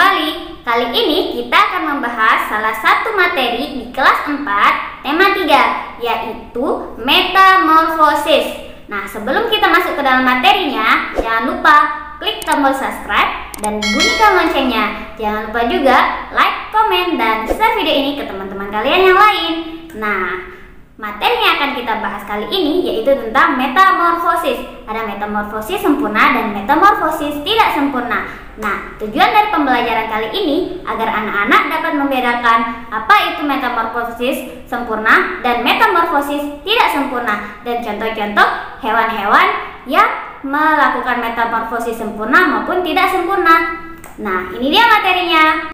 kembali. Kali ini kita akan membahas salah satu materi di kelas 4, tema 3, yaitu metamorfosis. Nah, sebelum kita masuk ke dalam materinya, jangan lupa klik tombol subscribe dan bunyikan loncengnya. Jangan lupa juga like, komen, dan share video ini ke teman-teman kalian yang lain. Nah, materi yang akan kita bahas kali ini yaitu tentang metamorfosis. Ada metamorfosis sempurna dan metamorfosis tidak sempurna. Nah, tujuan dari pembelajaran kali ini agar anak-anak dapat membedakan apa itu metamorfosis sempurna dan metamorfosis tidak sempurna, dan contoh-contoh hewan-hewan yang melakukan metamorfosis sempurna maupun tidak sempurna. Nah, ini dia materinya.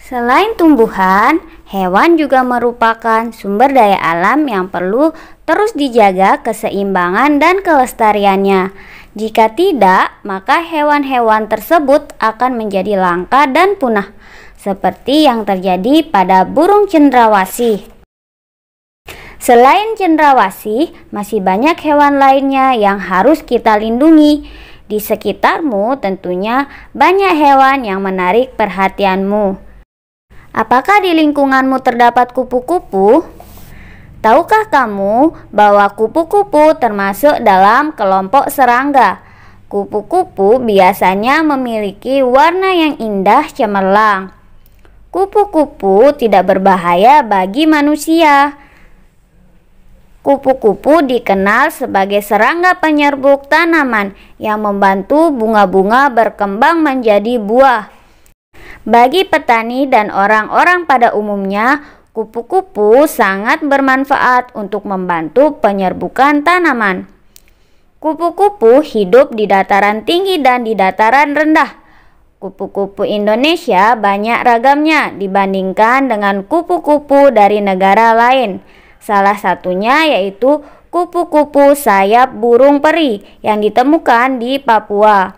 Selain tumbuhan, hewan juga merupakan sumber daya alam yang perlu terus dijaga keseimbangan dan kelestariannya. Jika tidak, maka hewan-hewan tersebut akan menjadi langka dan punah, seperti yang terjadi pada burung cendrawasih. Selain cendrawasih, masih banyak hewan lainnya yang harus kita lindungi. Di sekitarmu tentunya banyak hewan yang menarik perhatianmu. Apakah di lingkunganmu terdapat kupu-kupu? Tahukah kamu bahwa kupu-kupu termasuk dalam kelompok serangga? Kupu-kupu biasanya memiliki warna yang indah cemerlang. Kupu-kupu tidak berbahaya bagi manusia. Kupu-kupu dikenal sebagai serangga penyerbuk tanaman yang membantu bunga-bunga berkembang menjadi buah. Bagi petani dan orang-orang pada umumnya, kupu-kupu sangat bermanfaat untuk membantu penyerbukan tanaman. Kupu-kupu hidup di dataran tinggi dan di dataran rendah. Kupu-kupu Indonesia banyak ragamnya dibandingkan dengan kupu-kupu dari negara lain. Salah satunya yaitu kupu-kupu sayap burung peri yang ditemukan di Papua.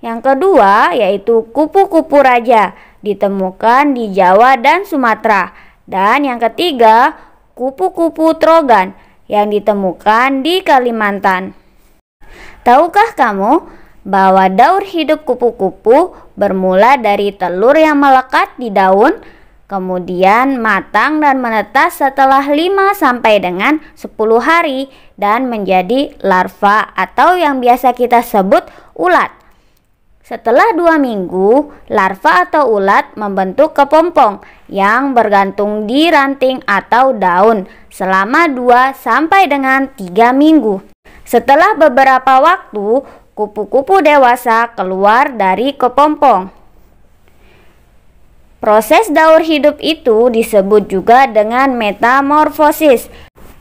Yang kedua yaitu kupu-kupu raja, ditemukan di Jawa dan Sumatera. Dan yang ketiga, kupu-kupu trogan yang ditemukan di Kalimantan. Tahukah kamu bahwa daur hidup kupu-kupu bermula dari telur yang melekat di daun, kemudian matang dan menetas setelah 5 sampai dengan 10 hari dan menjadi larva atau yang biasa kita sebut ulat. Setelah 2 minggu, larva atau ulat membentuk kepompong yang bergantung di ranting atau daun selama 2 sampai dengan 3 minggu. Setelah beberapa waktu, kupu-kupu dewasa keluar dari kepompong. Proses daur hidup itu disebut juga dengan metamorfosis.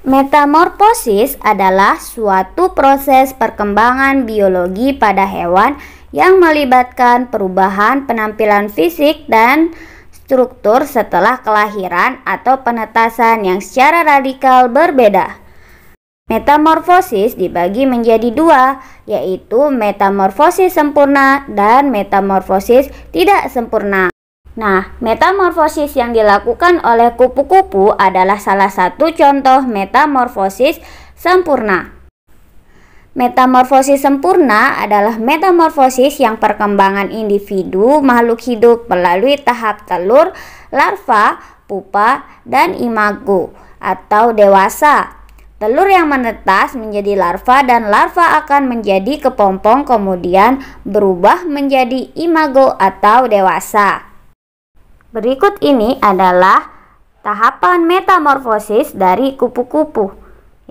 Metamorfosis adalah suatu proses perkembangan biologi pada hewan yang melibatkan perubahan penampilan fisik dan struktur setelah kelahiran atau penetasan yang secara radikal berbeda. Metamorfosis dibagi menjadi 2, yaitu metamorfosis sempurna dan metamorfosis tidak sempurna. Nah, metamorfosis yang dilakukan oleh kupu-kupu adalah salah satu contoh metamorfosis sempurna. Metamorfosis sempurna adalah metamorfosis yang perkembangan individu makhluk hidup melalui tahap telur, larva, pupa, dan imago atau dewasa. Telur yang menetas menjadi larva dan larva akan menjadi kepompong kemudian berubah menjadi imago atau dewasa. Berikut ini adalah tahapan metamorfosis dari kupu-kupu,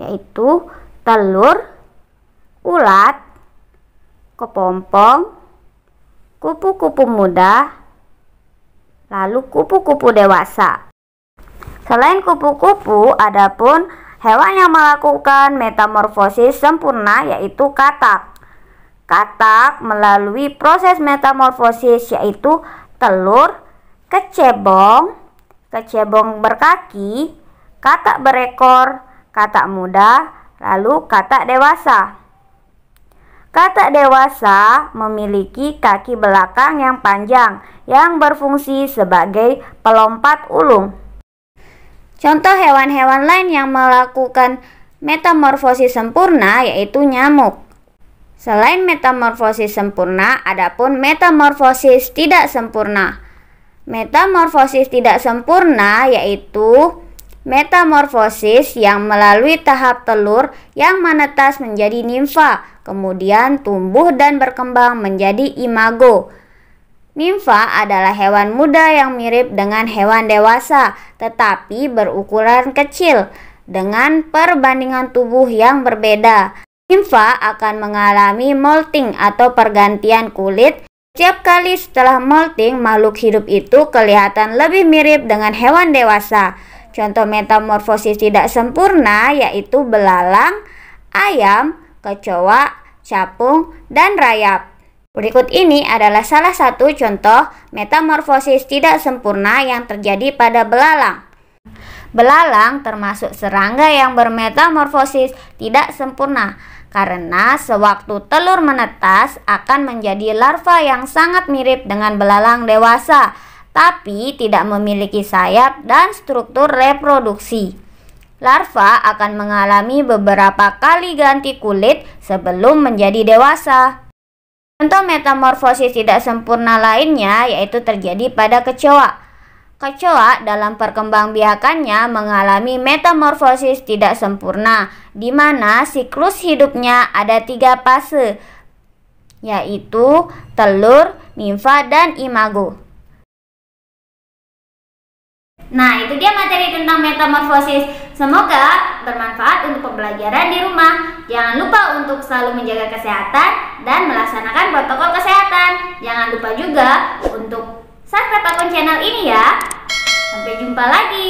yaitu telur, ulat, kepompong, kupu-kupu muda, lalu kupu-kupu dewasa. Selain kupu-kupu, adapun hewan yang melakukan metamorfosis sempurna yaitu katak. Katak melalui proses metamorfosis yaitu telur, kecebong, kecebong berkaki, katak berekor, katak muda, lalu katak dewasa. Katak dewasa memiliki kaki belakang yang panjang yang berfungsi sebagai pelompat ulung. Contoh hewan-hewan lain yang melakukan metamorfosis sempurna yaitu nyamuk. Selain metamorfosis sempurna, adapun metamorfosis tidak sempurna. Metamorfosis tidak sempurna yaitu metamorfosis yang melalui tahap telur yang menetas menjadi nimfa, kemudian tumbuh dan berkembang menjadi imago. Nimfa adalah hewan muda yang mirip dengan hewan dewasa, tetapi berukuran kecil dengan perbandingan tubuh yang berbeda. Nimfa akan mengalami molting atau pergantian kulit. Setiap kali setelah molting, makhluk hidup itu kelihatan lebih mirip dengan hewan dewasa. Contoh metamorfosis tidak sempurna yaitu belalang, ayam, kecoa, capung, dan rayap. Berikut ini adalah salah satu contoh metamorfosis tidak sempurna yang terjadi pada belalang. Belalang termasuk serangga yang bermetamorfosis tidak sempurna karena sewaktu telur menetas akan menjadi larva yang sangat mirip dengan belalang dewasa, tapi tidak memiliki sayap dan struktur reproduksi. Larva akan mengalami beberapa kali ganti kulit sebelum menjadi dewasa. Contoh metamorfosis tidak sempurna lainnya yaitu terjadi pada kecoa. Kecoa dalam perkembangbiakannya mengalami metamorfosis tidak sempurna, di mana siklus hidupnya ada 3 fase, yaitu telur, nimfa, dan imago. Nah, itu dia materi tentang metamorfosis. Semoga bermanfaat untuk pembelajaran di rumah. Jangan lupa untuk selalu menjaga kesehatan dan melaksanakan protokol kesehatan. Jangan lupa juga untuk subscribe akun channel ini ya. Sampai jumpa lagi.